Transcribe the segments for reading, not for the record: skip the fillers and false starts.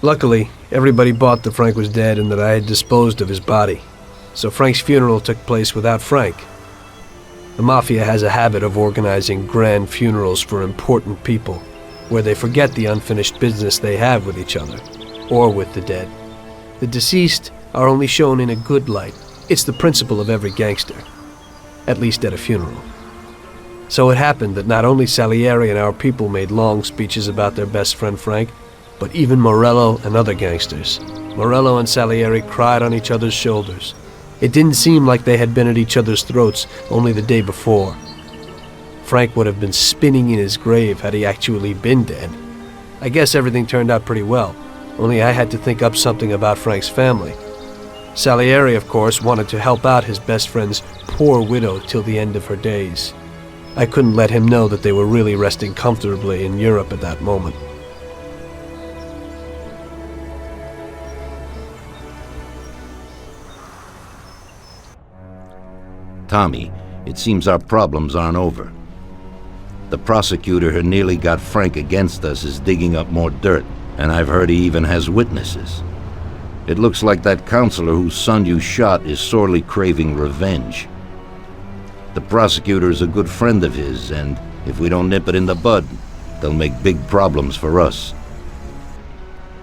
Luckily, everybody bought that Frank was dead and that I had disposed of his body. So Frank's funeral took place without Frank. The Mafia has a habit of organizing grand funerals for important people, where they forget the unfinished business they have with each other, or with the dead. The deceased are only shown in a good light. It's the principle of every gangster, at least at a funeral. So it happened that not only Salieri and our people made long speeches about their best friend Frank, but even Morello and other gangsters. Morello and Salieri cried on each other's shoulders. It didn't seem like they had been at each other's throats only the day before. Frank would have been spinning in his grave had he actually been dead. I guess everything turned out pretty well, only I had to think up something about Frank's family. Salieri, of course, wanted to help out his best friend's poor widow till the end of her days. I couldn't let him know that they were really resting comfortably in Europe at that moment. Tommy, it seems our problems aren't over. The prosecutor who nearly got Frank against us is digging up more dirt, and I've heard he even has witnesses. It looks like that counselor whose son you shot is sorely craving revenge. The prosecutor is a good friend of his, and if we don't nip it in the bud, they'll make big problems for us.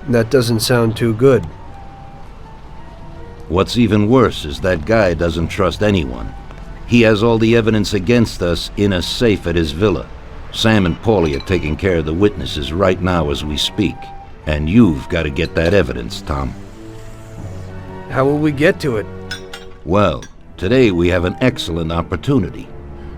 That doesn't sound too good. What's even worse is that guy doesn't trust anyone. He has all the evidence against us in a safe at his villa. Sam and Paulie are taking care of the witnesses right now as we speak. And you've got to get that evidence, Tom. How will we get to it? Well, today we have an excellent opportunity.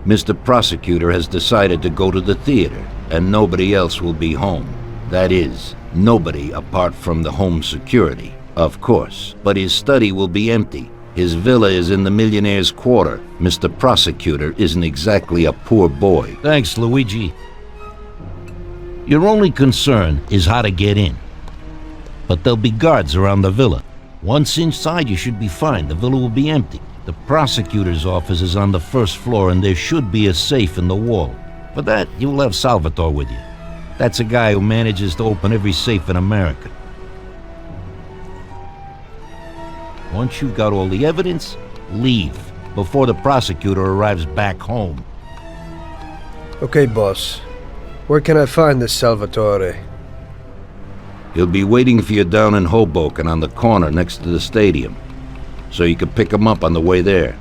Mr. Prosecutor has decided to go to the theater, and nobody else will be home. That is, nobody apart from the home security, of course. But his study will be empty. His villa is in the Millionaire's Quarter. Mr. Prosecutor isn't exactly a poor boy. Thanks, Luigi. Your only concern is how to get in. But there'll be guards around the villa. Once inside, you should be fine. The villa will be empty. The prosecutor's office is on the first floor, and there should be a safe in the wall. For that, you'll have Salvatore with you. That's a guy who manages to open every safe in America. Once you've got all the evidence, leave before the prosecutor arrives back home. Okay, boss. Where can I find this Salvatore? He'll be waiting for you down in Hoboken on the corner next to the stadium, so you can pick him up on the way there.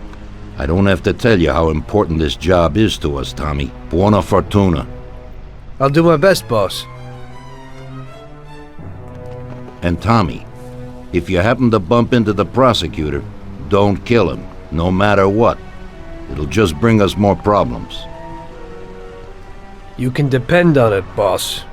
I don't have to tell you how important this job is to us, Tommy. Buona fortuna. I'll do my best, boss. And Tommy, if you happen to bump into the prosecutor, don't kill him, no matter what. It'll just bring us more problems. You can depend on it, boss.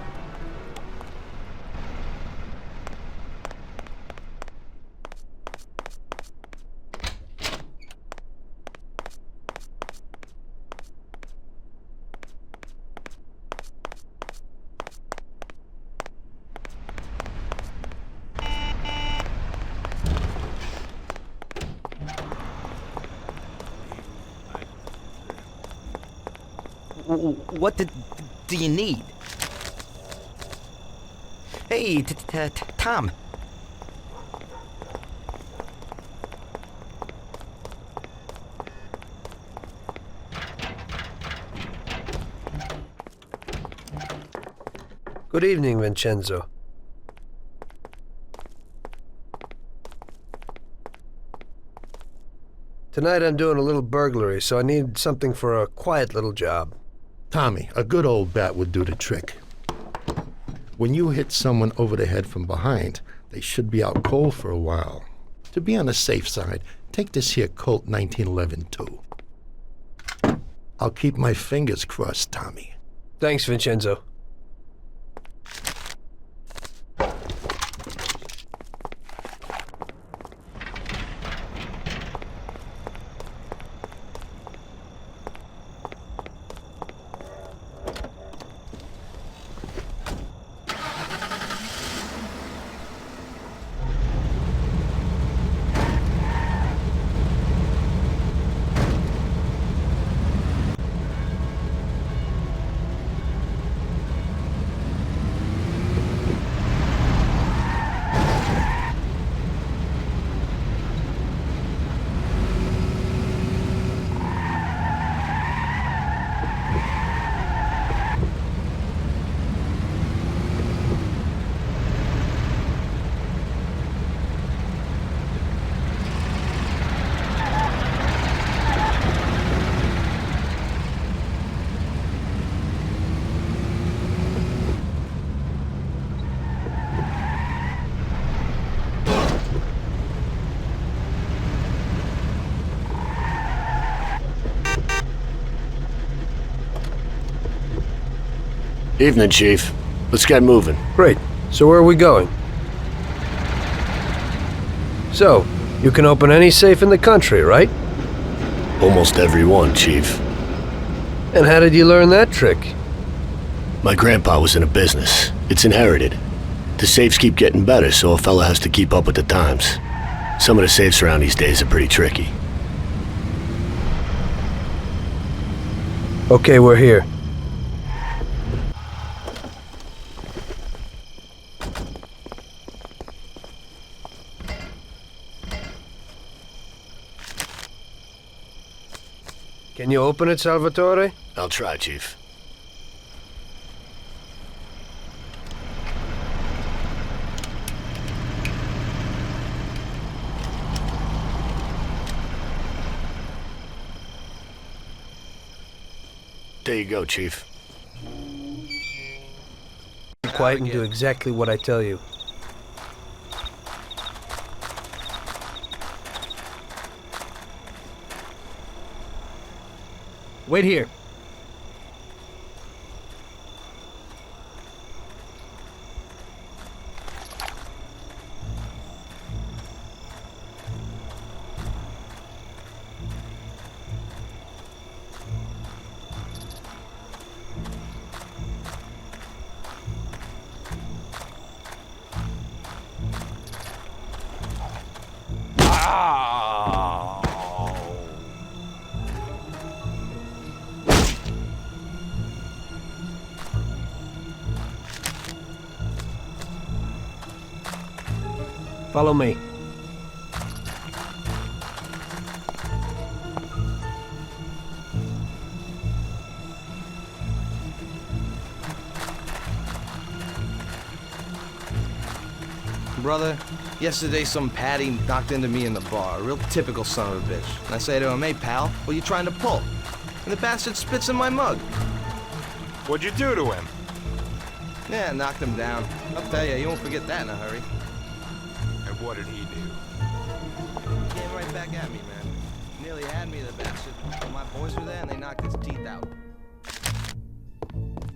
What do you need? Hey, Tom. Good evening, Vincenzo. Tonight I'm doing a little burglary, so I need something for a quiet little job. Tommy, a good old bat would do the trick. When you hit someone over the head from behind, they should be out cold for a while. To be on the safe side, take this here Colt 1911 too. I'll keep my fingers crossed, Tommy. Thanks, Vincenzo. Evening, Chief. Let's get moving. Great. So where are we going? So, you can open any safe in the country, right? Almost every one, Chief. And how did you learn that trick? My grandpa was in a business. It's inherited. The safes keep getting better, so a fella has to keep up with the times. Some of the safes around these days are pretty tricky. Okay, we're here. Can you open it, Salvatore? I'll try, Chief. There you go, Chief. Be quiet and do exactly what I tell you. Wait here. Follow me. Brother, yesterday some Patty knocked into me in the bar, a real typical son of a bitch. And I say to him, hey pal, what are you trying to pull? And the bastard spits in my mug. What'd you do to him? Yeah, knocked him down. I'll tell you, you won't forget that in a hurry. And what did he do? He came right back at me, man. Nearly had me, the bastard. But my boys were there and they knocked his teeth out.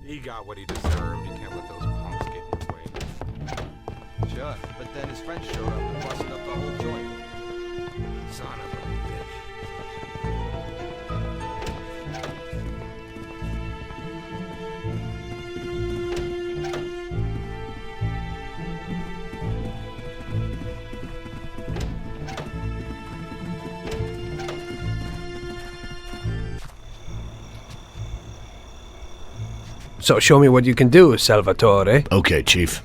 He got what he deserved. You can't let those punks get in your way. Sure, but then his friends showed up and busted up the whole joint. Son of a bitch. So show me what you can do, Salvatore. Okay, Chief.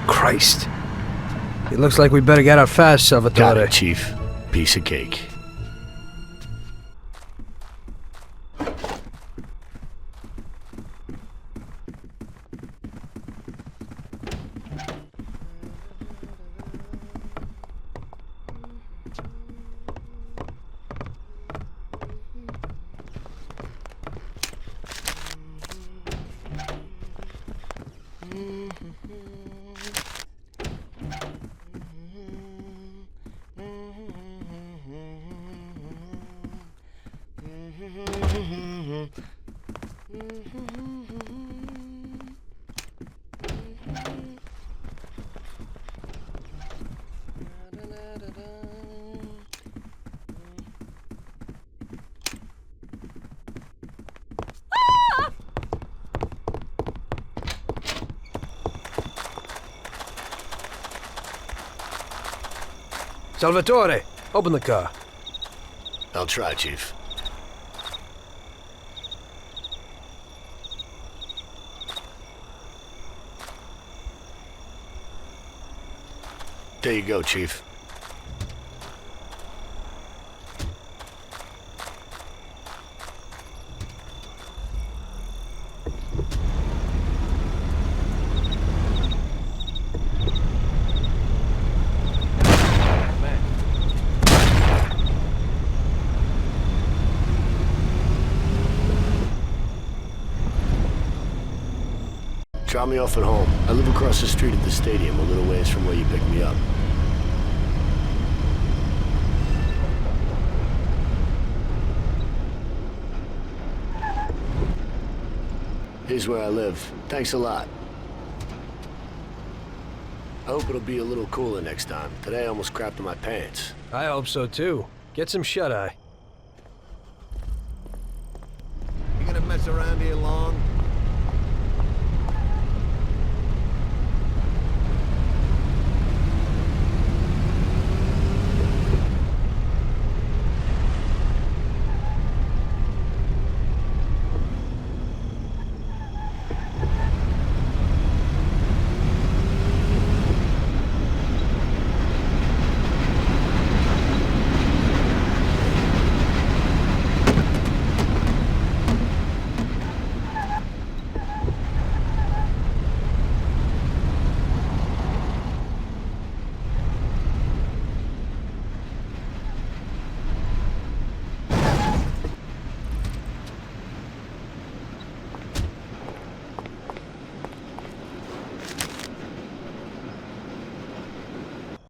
Christ. It looks like we better get out fast, Salvatore. Got it, Chief. Piece of cake. Salvatore, open the car. I'll try, Chief. There you go, Chief. Drop me off at home. I live across the street at the stadium, a little ways from where you picked me up. Here's where I live. Thanks a lot. I hope it'll be a little cooler next time. Today I almost crapped in my pants. I hope so too. Get some shut-eye. You gonna mess around here long?